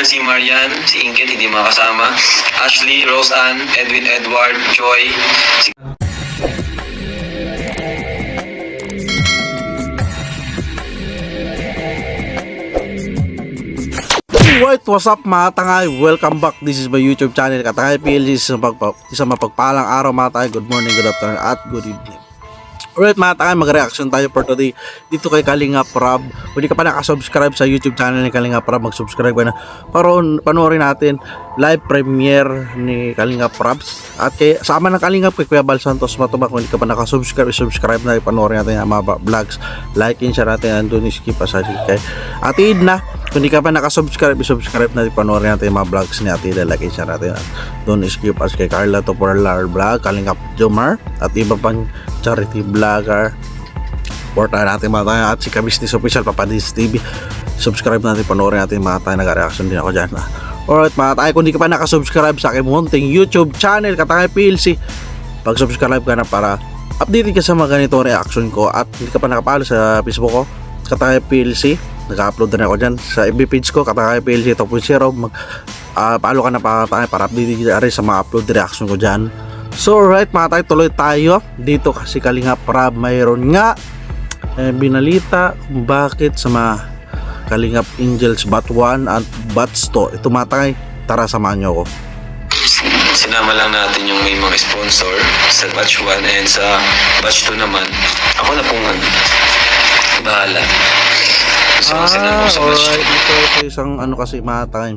Si Marian, si Ingrid hindi makasama, Ashley, Rose Ann, Edwin, Edward, Joy, si Alright, what's up mga tangay? Welcome back. This is my YouTube channel, Katangay PLC. Isang mapagpalang araw mga tangay. Good morning, good afternoon, at good evening. Alright mga tangay, mag-reaction tayo for today dito kay Kalinga Prab. Kung di ka pa nakasubscribe sa YouTube channel ni Kalinga Prab, mag-subscribe ka na para panoorin natin live premiere ni Kalinga Prab. At kay sama ng Kalinga kay Kuya Bal Santos Matubang. Kung di ka pa nakasubscribe, subscribe na, panoorin natin ang mga vlogs, like and share natin, andun skip asali kay Atid na. Kung di ka pa nakasubscribe, subscribe na, panoorin natin yung mga vlogs ni Atida, like and share natin. Don't skip as kay Carla Toporlar Vlog, Kalinga Jomar, at iba pang charity vlogger. Porta natin mga tayo, at si Kabisnis Official, Papadis TV. Subscribe natin, panoorin natin mga tayo, nag-reaction din ako dyan. Alright mga tayo, kung di ka pa nakasubscribe sa aking munting YouTube channel, Katangay PLC, pag-subscribe ka na para updated ka sa mga ganito reaction ko. At hindi ka pa nakapalo sa Facebook ko, Katangay PLC, nag-upload na ako dyan sa FB page ko, Katangay PLC 2.0. Palo ka na para updated ka rin sa mga upload reaction ko dyan. So right mga tayo, tuloy tayo dito kasi Kalinga Prab mayroon nga binalita kung bakit sa mga Kalingap Angels Bat 1 at Bats 2. Ito mga tayo, tara samahan nyo ako. sinama lang natin yung may mga sponsor sa batch 1 and sa batch 2 naman. Ako na pong bahala. So, sinama ko sa batch 2. Alright, ito sa isang ano kasi mga tayo,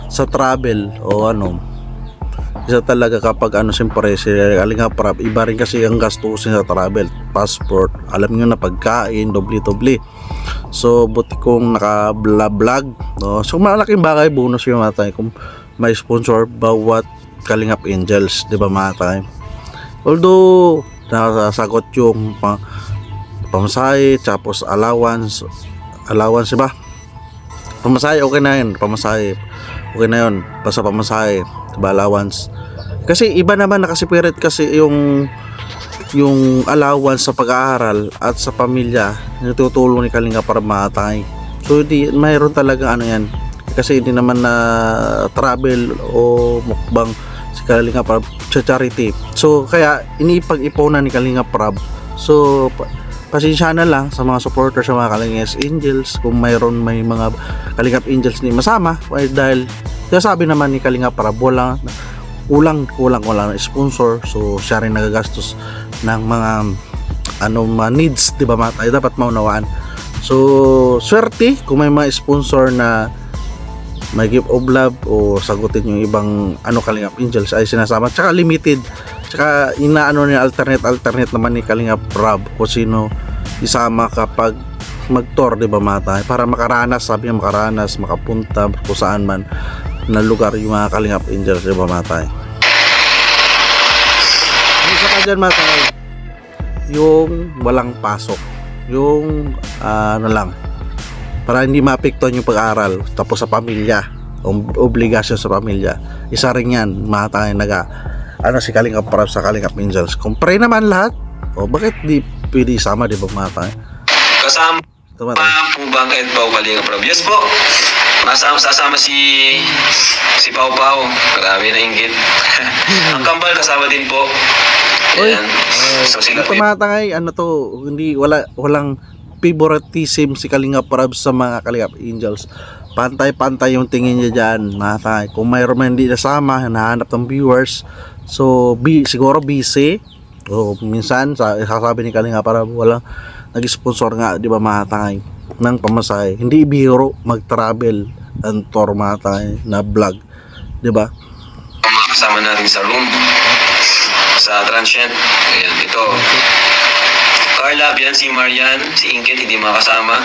sa travel o ano, isa talaga kapag ano, siyempre si Kalinga Prab, iba rin kasi ang gastusin sa travel, passport, alam nyo na, pagkain, doble-doble. So buti kong naka-vlog, no? So malaking bagay, bonus yung mga tayo kung may sponsor bawat Kalingap Angels, di ba mga tayo? Although nasasagot yung pamasahe, tapos allowance, diba? Pamasahe okay na yun, pamasahe okay na yun, basta pamasahe, diba, allowance. Kasi iba naman, nakasipirit kasi yung allowance sa pag-aaral at sa pamilya, natutulong ni Kalinga para matay. So mayroon talaga ano yan, kasi hindi naman na travel o mukbang si Kalinga Prab sa charity. So kaya inipag-ipunan ni Kalinga Prab. So pasensya na lang sa mga supporters sa mga Kalingap Angels kung may mga Kalingap Angels ni masama, dahil sabi naman ni Kalinga Prab kulang na sponsor. So siya rin nagagastos ng mga needs, di ba mga tayo, dapat maunawaan. So swerte kung may mga sponsor na may gift of love o sagutin yung ibang Kalingap Angels ay sinasama, tsaka limited, tsaka inaano ni alternate naman ni Kalinga Prab kung sino isama kapag mag-tour, di ba mga tayo, para makaranas, sabi niya makapunta kung saan man na lugar yung mga Kalingap Angels, di ba mga tayo. Isa pa dyan mga tayo, yung walang pasok, yung lang, para hindi maapektuhan yung pag-aral, tapos sa pamilya, obligasyon sa pamilya, isa rin yan mga tayo, si Kalinga Prab sa Kalingap Angels. Kung pray naman lahat, bakit di pwede isama, di ba mga tayo? Kasama po ba ang Ed Pao Kalinga Prab? Yes po. Sasama si Pao Pao. Grabe na inggit. Ang kambal kasama din po. Ayan. So sila ito mga tangay, hindi, walang favoritism si Kalinga Prab sa mga Kalingap Angels. Pantay-pantay yung tingin niya dyan mga tangay. Kung mayroon man hindi nasama, hinahanap ng viewers, so siguro busy, o minsan sasabi ni Kalinga Prab walang nag-sponsor nga, di ba mga tangay, ng pamasahe. Hindi biro mag-travel and tour mga tangay na vlog, di ba? mga kasama natin sa room, sa transient. Ayan, ito Carla, si Marian, si Ingrid hindi makasama,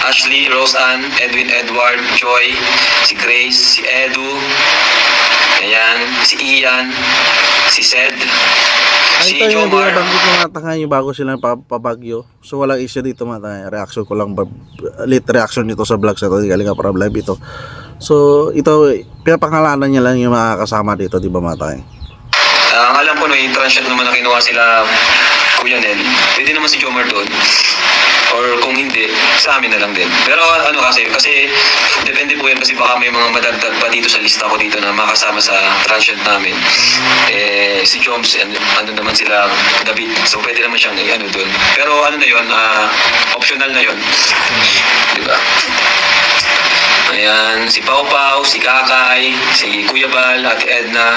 Ashley, Rose Ann, Edwin, Edward, Joy, si Grace, si Edu, ayan, si Ian, si Sed, si Ito yung Jomar. banggit ng mga tangay, yung bago silang pabagyo. So walang issue dito mga tangay. Reaction ko lang, late reaction nito sa vlog sa ito, di Kalinga Prab live ito. So ito, pinapangalanan niya lang yung mga kasama dito, di ba mga tangay? Ang alam ko no, yung transient naman na kinuha sila Kuya Nel, pwede naman si Jomar doon. or kung hindi, sa amin na lang din. Pero ano kasi depende po yan kasi baka may mga madagdag pa dito sa lista ko dito na makasama sa transient namin. Si Joms, ano naman sila, David. So pwede naman siyang ano doon. Pero ano na yun, optional na yun. Diba? Ayan, si Pau Pau, si Kakay, si Kuya Bal, Ate Edna.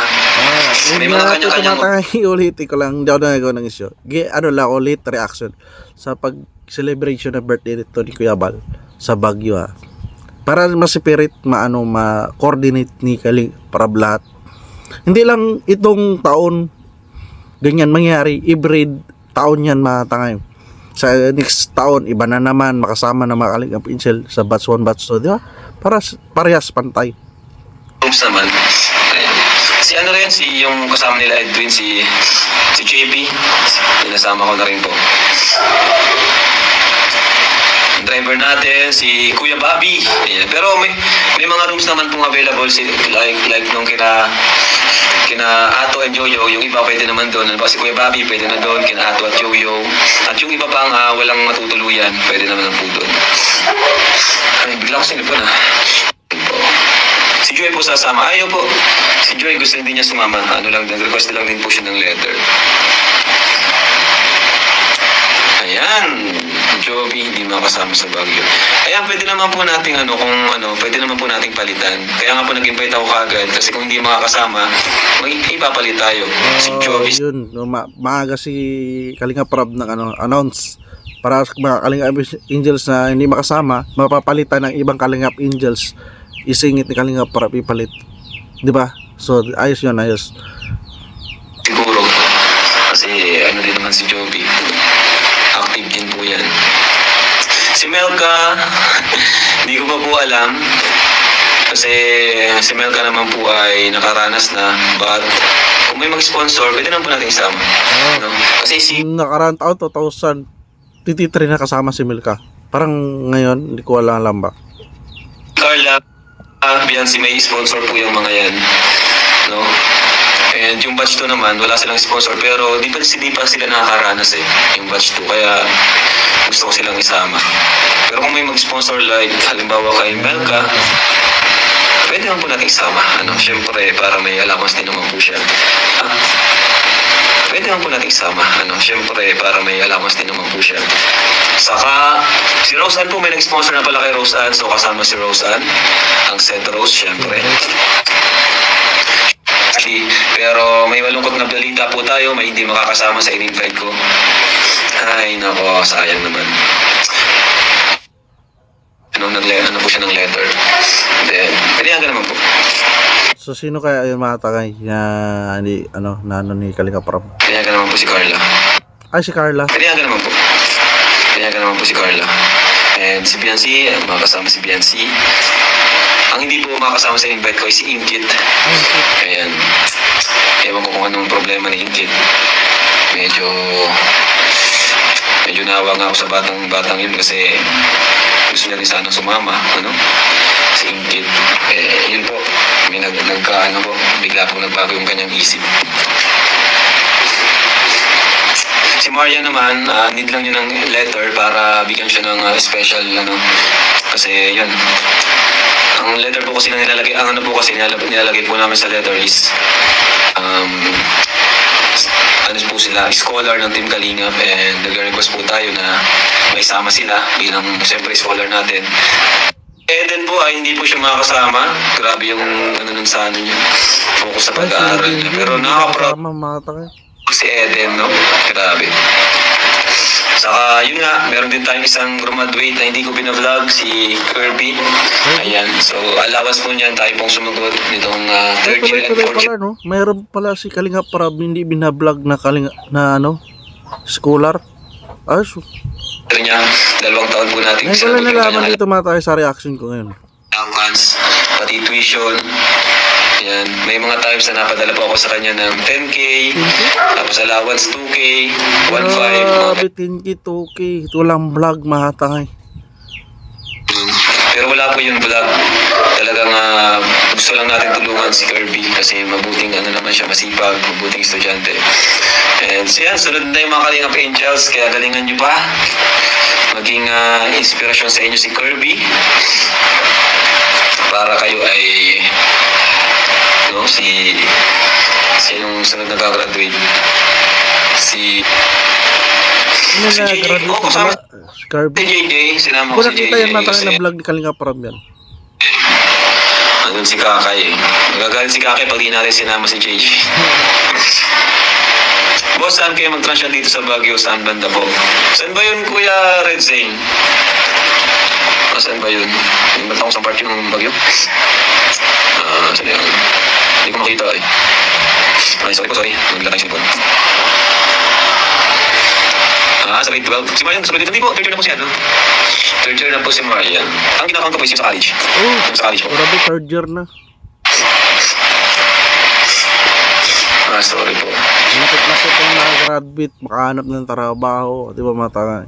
May mga kanya-kanyang Ulitin ko lang, hindi ako nagagawa ng isyo. Ano lang, ulit reaction sa pag-celebration ng birthday nito ni Kuya Bal sa Baguio para ma-spirit, ma-coordinate ni Kaling para lahat. Hindi lang itong taon ganyan mangyari, every taon yan matangay. Sa next taon, iba na naman, makasama na mga Kalingap Angel sa batch 1, batch 2, di ba? Para parehas pantay. Rooms naman. Ayan. Si ano rin, yung kasama nila Edwin, si JB. Pinasama ko na rin po. Yung driver natin, si Kuya Bobby. Ayan. Pero may mga rooms naman pong available, like nung kina Ato and Jojo, yung iba pwede naman doon. Ano ba, si Kuya Bobby pwede na doon, kina Ato at Jojo. At yung iba pang walang matutuluyan, pwede naman po doon. Ay, bigla ko sinipon Si Joy po sasama. Ayaw po. Si Joy gusto hindi niya sumama. Ano lang din, request lang din po siya ng letter. Ayan. Joby, hindi makasama sa Baguio. Ayan, pwede naman po nating pwede naman po nating palitan. Kaya nga po nag-invite ako kagad kasi kung hindi makakasama, ipapalit tayo. Si Joby. Yun, maaga si Kalinga Prab ng announce para sa mga Kalingap Angels na hindi makasama, mapapalitan ng ibang Kalingap Angels, isingit ni Kalinga Prab ipalit. Di ba? So, ayos yun, ayos. Siguro. Kasi ano din naman si Joby. Active din po yan. Si Melka, hindi ko pa po alam. Kasi si Melka naman po ay nakaranas na. But kung may mag-sponsor, pwede naman po natin isama. No? Kasi si nakaraan taon, 2023 na kasama si Milka. Parang ngayon, hindi ko alam ba. Carla, Biancy, may sponsor po yung mga yan. No? And yung batch 2 naman, wala silang sponsor. Pero di pa sila nakakaranas yung batch 2. Kaya gusto ko silang isama. Pero kung may mag-sponsor like, halimbawa kay Melka, pwede naman po natin isama. Siyempre, para may allowance din naman po siya. Pwede naman po natin isama. Siyempre, para may allowance din naman po siya. Saka, si Roseanne po, may nag-sponsor na pala kay Roseanne. So, kasama si Roseanne. Ang Set Rose, siyempre. Pero may malungkot na balita po tayo. May hindi makakasama sa in-invite ko. Ay, nako, sayang naman. Ano po siya ng letter. Then, kaya naman po. So, sino kaya yung matakay na ni Kalinga Prab? Kaya naman po si Carla. Ay, si Carla. Kaya naman po. Kaya naman po si Carla. And si Biancy, makasama si Biancy. Ang hindi po makasama sa invite ko ay si Inkit. Ayan. Ewan ko kung anong problema ni Inkit. Medyo nawa nga ako sa batang yun kasi gusto niya rin sanang sumama. Si Inkit. Yun po. May bigla po nagbago yung kanyang isip. Si Maria naman, need lang niya ng letter para bigyan siya ng special, kasi yun. Ang letter po kasi na nilalagay, nilalagay po namin sa letter is, po sila, scholar ng Team Kalingap, and nag-request po tayo na maisama sila bilang, siyempre, scholar natin. Eden po ay hindi po siya makakasama. Grabe yung niya. Focus sa pag-aaral niya. Pero nakaka-proud si Eden, no? Grabe. Saka, yun nga, meron din tayong isang graduate na hindi ko binavlog, si Kirby. Ayan, so allowance po niyan, tayo pong sumagot nitong third year and fourth year. Mayroon pala si Kalinga Prab, hindi binablog na scholar. Ay, niya, 2 taon po natin. Ay, wala nalaman dito tayo sa reaction ko ngayon. Allowance, pati tuition. Yan, may mga times na napadala po ako sa kanya ng 10K, tapos allowance 2K, 1.5. Grabe, 10K, 2K. Walang vlog, mahatangay. Pero wala po yung vlog. Talagang gusto lang natin tulungan shoutout si Kirby kasi mabuting ano naman siya, masipag, mabuting estudyante. And so yan, sunod na yung mga Kalingap Angels, kaya galingan nyo pa. Maging inspirasyon sa inyo si Kirby para kayo ay si yung sunod na gagraduate si JJ. Oh, kasama si Kirby. JJ, sinama ko Kung si JJ. nakita yan natin kasi na vlog ni Kalinga Prab yan. andun si Kakay. Magagalit si Kakay pag di natin sinama si JJ. Boss, saan kayo mag-transient dito sa Baguio? Saan banda po? Saan ba yun, Kuya Red Zane? Saan ba yun? Yung banda ko sa part yung Baguio? Saan yun? Hindi ko makita eh. Ay, sorry po, sorry. Nagla tayo sipon. Sa grade 12. Si Marian, sa grade 12. Hindi po, third year na po siya, no? Third year na po si Marian. Ang kinakount ko po is yung sa college. Yung sa college po. Grabe, third year na. Sorry po. Lapit-lapit yung mga graduate, makahanap ng trabaho, di ba mata?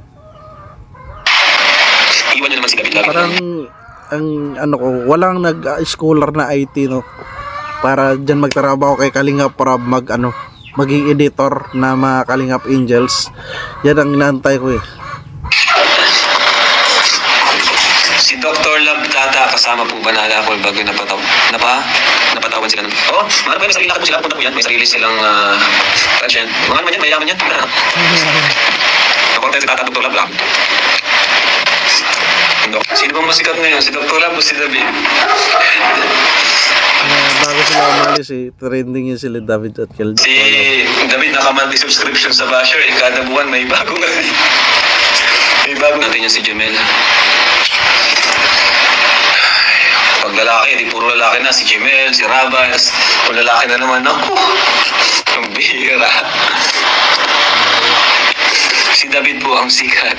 Iwan nyo naman si David lagi. Parang, ang ano ko, walang nag-schooler na IT, no? Para dyan magtrabaho kay Kalinga Prab, maging editor na mga Kalingap Angels. Yan ang inaantay ko eh. Si Dr. Love Tata, kasama po ba na Alapol bago napatawan sila ng... Oh, mahal po yan, may sarili lakad po sila, punta po yan, may sarili silang transient. Mga naman yan, may yaman yan. Nakontent si Tata, Dr. Love lang. Sino bang masikat ngayon? Si Dr. Love o si David? Bago sila umalis eh, trending yun sila David at Kel. Si David naka-monthly subscription sa Basher eh, kada buwan may bago nga. May bago natin yan si Jamel. Pag lalaki, di puro lalaki na. Si Jamel, si Rabas. Kung lalaki na naman, ako. Ang bihira. Si David po ang sikat.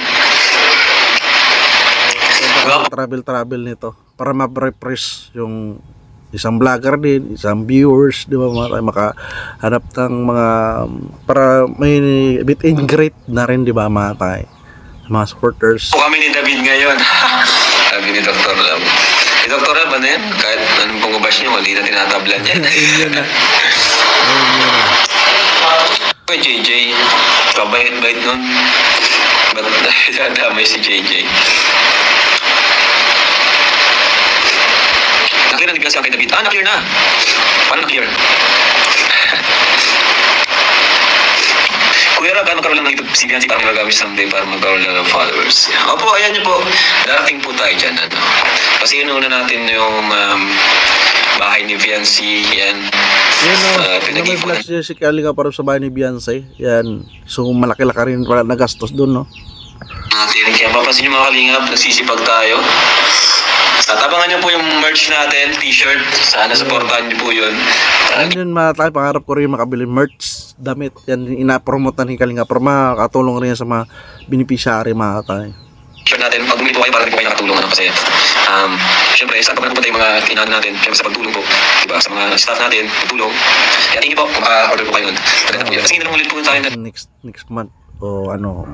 Travel nito para ma-refresh yung isang vlogger din, isang viewers, di ba, makahanap ng mga para may bit and great na rin, di ba, mga supporters. Po kami ni David ngayon. Sabi ni Dr. Lab. Si Dr. Lab, ano yan? Kahit anong pang-bash niyo, hindi na tinatablan yan. Yun na. Kay JJ, kabait-bait nun. Ba't dadamay si JJ? Nakira kasi ang kay David. Na-clear na. Paano na-clear? Kuya Rab, magkaroon lang ng YouTube si Biancy para may magagamit someday para magkaroon lang ng followers. Opo, ayan niyo po. Darating po tayo dyan. Kasi inuuna natin yung bahay ni Biancy. Yan. Yun o, may vlogs niya si Kalinga Prab sa bahay ni Beyonce. Yan. So malaki-laki rin pala nagastos dun, no? Kaya papasin yung mga Kalingap, nagsisipag tayo. At abangan niyo po yung merch natin, t-shirt. Sana supportahan niyo po yun. Yun tayo, pangarap ko rin makabili merch, damit. Yan, ina-promote ni Kalinga Prab. Makakatulong rin yan sa mga beneficiary, mga tayo. T-shirt natin, pag bumili po kayo, para rin po kayo nakatulong. Kasi, syempre, saan pa napunta yung mga kinahan natin? Syempre, sa pagtulong po. Diba? Sa mga staff natin, pagtulong. Kaya tingin po, kung order po kayo nun. Talaga po yun. Kasi hindi naman ulit po tayo na... Next month. O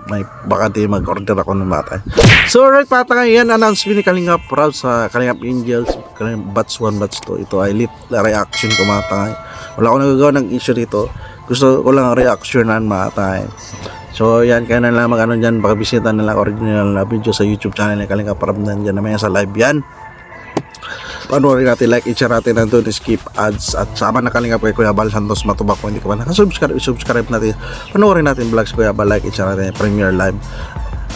may baka di mag-order ako ng bata. So alright, patangay yan, announcement ni Kalinga Prab sa Kalingap Angels, batch 1, batch 2. Ito ay lit reaction ko, mga tangay. Wala akong nagagawa ng issue dito. Gusto ko lang reactionan, mga tangay. So yan, kaya na lang mag-ano dyan, baka bisita nila original na video sa YouTube channel ni Kalinga Prab. Nandiyan naman yan sa live yan. Panoorin natin, like, i-share natin nandun, skip ads, at sama na Kalingap kay Kuya Bal Santos Matubak. Kung hindi ka pa nakasubscribe, subscribe natin, panoorin natin vlogs Kuya Bal, like, i-share natin Premier Live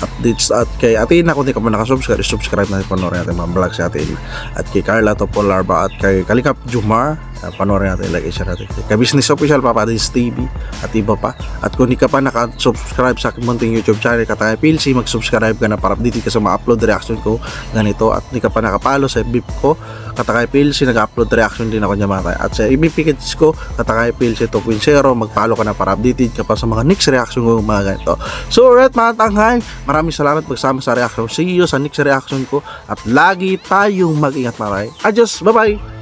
updates, at kay Athena, kung hindi ka pa nakasubscribe, subscribe natin, panoorin natin mga vlogs natin, at kay Carla Topolarba, at kay Kalingap Jumar, panoorin natin, like, i-share natin kay Business Official, Papa Dins TV, at iba pa. At kung hindi ka pa nakasubscribe sa aking munting YouTube channel Katangay PLC, mag-subscribe ka na para update ka sa mga upload reaction ko ganito. At hindi ka pa nakapalo sa FB ko Katangay PLC, nag-upload reaction din ako dyan, mga tayo. At sa FB pages ko Katangay PLC 2.0, mag-follow ka na para updated ka pa sa mga next reaction ko, mga ganito. So alright, mga tanghay, maraming salamat pagsama sa reaction. See you sa next reaction ko, at lagi tayong mag-ingat, mga tayo. Adios, bye bye.